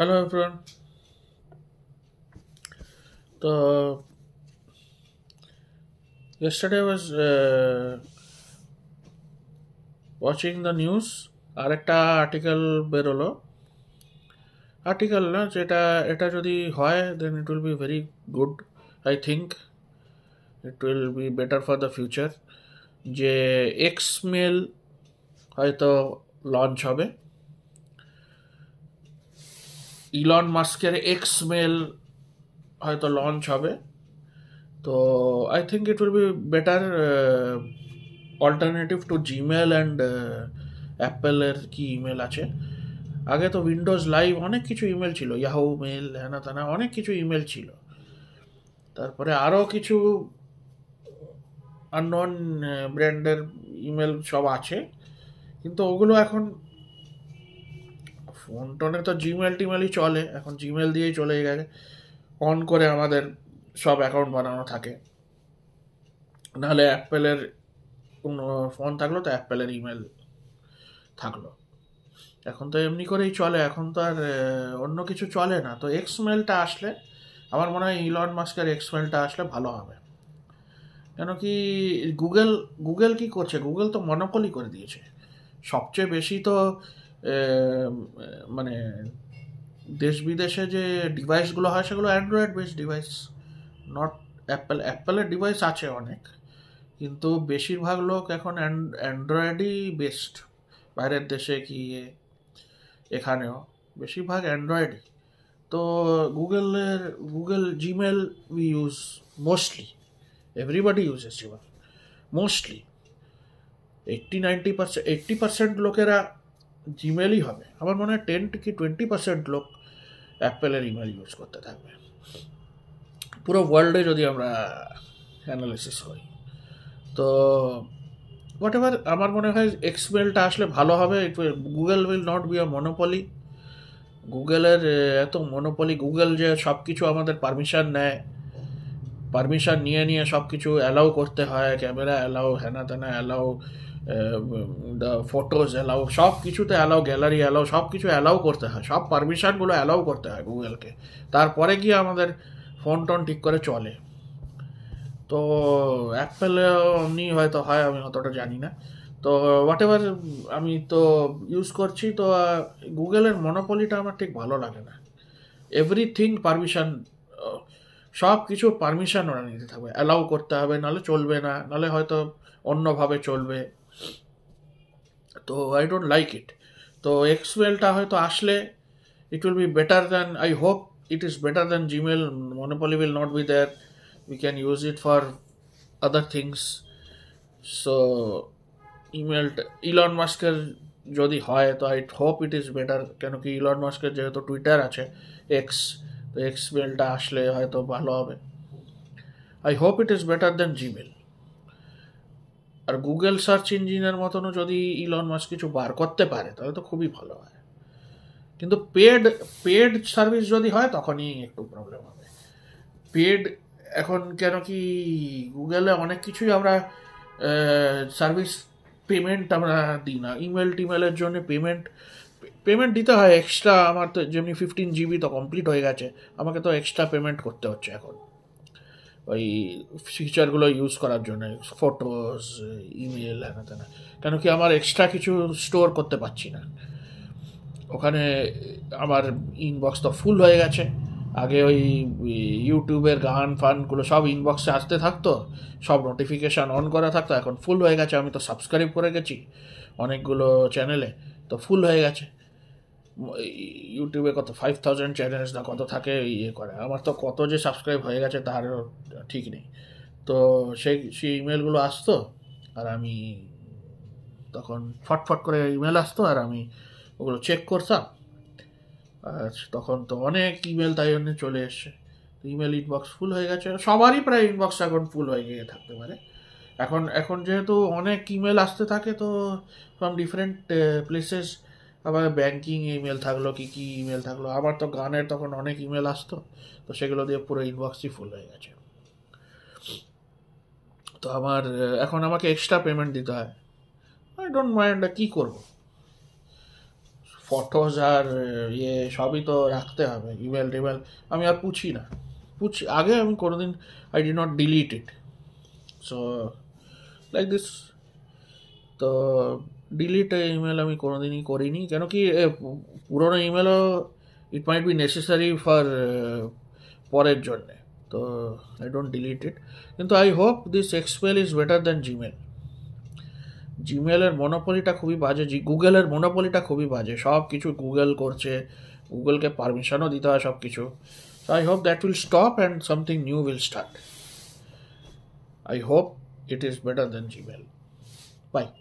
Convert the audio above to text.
Hello everyone. So yesterday I was watching the news. আরেকটা article বেরোলো article না যেটা এটা যদি হয় then it will be very good. I think it will be better for the future. যে X mail হয়তো launch হবে, ইলন মাস্কের এক্স মেল হয়তো লঞ্চ হবে। তো I think it will be better alternative to Gmail and অ্যাপেলের কি email আছে। আগে তো উইন্ডোজ লাইভ অনেক কিছু ইমেল ছিল, ইয়াহু মেল হ্যানা তানা অনেক কিছু ইমেল ছিল। তারপরে আরও কিছু আননোন ব্র্যান্ডের ইমেল সব আছে, কিন্তু ওগুলো এখন ফোন টোনে তো জিমেল টিমেলই চলে, এখন জিমেল দিয়েই চলে গেছে। অন করে আমাদের সব অ্যাকাউন্ট বানানো থাকে, নাহলে অ্যাপেলের কোনো ফোন থাকলো তো অ্যাপেলের ইমেল থাকলো। এখন তো এমনি করেই চলে, এখন তো আর অন্য কিছু চলে না। তো এক্স মেলটা আসলে আমার মনে হয় ইলন মাস্কের এক্স মেলটা আসলে ভালো হবে। কেন কি গুগল গুগল কি করছে, গুগল তো মনোপলি করে দিয়েছে সবচেয়ে বেশি। তো মানে দেশ বিদেশে যে ডিভাইসগুলো হয় সেগুলো অ্যান্ড্রয়েড বেসড ডিভাইস, নট অ্যাপেলের ডিভাইস আছে অনেক, কিন্তু বেশিরভাগ লোক এখন অ্যান্ড্রয়েডই বেস্ট। বাইরের দেশে কি এখানেও বেশিরভাগ অ্যান্ড্রয়েডই। তো গুগলের Google Gmail we use mostly, everybody uses Gmail mostly. 80% লোকেরা জিমেলই হবে। আমার মনে হয় 10 কি 20% লোক অ্যাপেলের ইমেল ইউজ করতে থাকবে পুরো ওয়ার্ল্ডে যদি আমরা অ্যানালিসিস করি। তো হোয়াট এভার, আমার মনে হয় এক্সমেলটা আসলে ভালো হবে। Google will not be a monopoly. গুগলের এত মনোপলি, গুগল যে সব কিছু আমাদের পারমিশন নেয়, পারমিশন নিয়ে নিয়ে সব কিছু অ্যালাউ করতে হয়, ক্যামেরা অ্যালাউ, হ্যানা তেনা অ্যালাউ, ফটোজ অ্যালাউ, সব কিছুতে অ্যালাউ, গ্যালারি অ্যালাউ, সব কিছু অ্যালাউ করতে হয়, সব পারমিশনগুলো অ্যালাউ করতে হয় গুগলকে। তারপরে গিয়ে আমাদের ফোন টোন ঠিক করে চলে। তো অ্যাপেলেও এমনি হয়তো হয়, আমি অতটা জানি না। তো হোয়াট এভার, আমি তো ইউজ করছি। তো গুগলের মনোপলিটা আমার ঠিক ভালো লাগে না। এভরিথিং পারমিশন, সব কিছু পারমিশন ওরা নিতে থাকবে, অ্যালাউ করতে হবে, নাহলে চলবে না, নাহলে হয়তো অন্যভাবে চলবে। তো আই ডোন্ট লাইক ইট। তো এক্সমেলটা হয়তো আসলে it will be better than, I hope it is better than Gmail. Monopoly will not be there, we can use it for other things. So email Elon মাস্কের যদি হয় তো I hope it is better. কেন কি Elon মাস্কের যেহেতু Twitter আছে x, তো এক্স মেলটা আসলে হয়তো ভালো হবে। I hope it is better than Gmail. আর গুগল সার্চ ইঞ্জিনের মতনও যদি ইলন মাস্ক কিছু বার করতে পারে তাহলে তো খুবই ভালো হয়। কিন্তু পেড পেড সার্ভিস যদি হয় তখনই একটু প্রবলেম হবে। পেড এখন কেন কি গুগলে অনেক কিছুই আমরা সার্ভিস পেমেন্ট আমরা দিই না। ইমেল টিমেলের জন্য পেমেন্ট পেমেন্ট দিতে হয় এক্সট্রা। আমার তো যেমনি 15 GB তো কমপ্লিট হয়ে গেছে, আমাকে তো এক্সট্রা পেমেন্ট করতে হচ্ছে এখন ওই ফিচারগুলো ইউজ করার জন্য, ফটোস, ইমেল, হ্যানা তেনা। কেন কি আমার এক্সট্রা কিছু স্টোর করতে পারছি না ওখানে। আমার ইনবক্স তো ফুল হয়ে গেছে। আগে ওই ইউটিউবের গান ফানগুলো সব ইনবক্সে আসতে থাকতো, সব নোটিফিকেশান অন করা থাকতো, এখন ফুল হয়ে গেছে। আমি তো সাবস্ক্রাইব করে গেছি অনেকগুলো চ্যানেলে, তো ফুল হয়ে গেছে। ইউটিউবে কত 5000 চ্যানেলস না কত থাকে ইয়ে করে, আমার তো কত যে সাবস্ক্রাইব হয়ে গেছে তার ঠিক নেই। তো সেই ইমেলগুলো আসতো, আর আমি তখন ফটফট করে ইমেল আসতো আর আমি ওগুলো চেক করতাম। আর তখন তো অনেক ইমেল তাই জন্য চলে এসছে, ইমেল ইনবক্স ফুল হয়ে গেছে। সবারই প্রায় ইনবক্স এখন ফুল হয়ে গিয়ে থাকতে পারে এখন। এখন যেহেতু অনেক ইমেল আসতে থাকে, তো ফ্রম ডিফারেন্ট প্লেসেস, আবার ব্যাঙ্কিং ইমেল থাকলো, কি ইমেল থাকলো, আবার তো গানের তখন অনেক ইমেল আসতো, তো সেগুলো দিয়ে পুরো ইনবক্সই ফুল হয়ে গেছে। তো আমার এখন আমাকে এক্সট্রা পেমেন্ট দিতে হয়। আই ডোন্ট মাইন্ড, কী করবো, ফটোজ আর ইয়ে সবই তো রাখতে হবে, ইমেল টিমেল আমি আর আগে আমি কোনোদিন I did not delete it, so like this. তো ডিলিট ইমেল আমি কোনোদিনই করিনি, কেন কি পুরোনো ইমেলও it might be necessary for পরের জন্যে, তো আই ডোন্ট ডিলিট ইট। কিন্তু I hope this X mail is better than Gmail. জিমেলের মনোপলিটা খুবই বাজে, গুগলের মনোপলিটা খুবই বাজে, সব কিছু গুগল করছে, গুগলকে পারমিশনও দিতে হয় সব কিছু। So I hope that will stop and something new will start. I hope it is better than Gmail. Bye.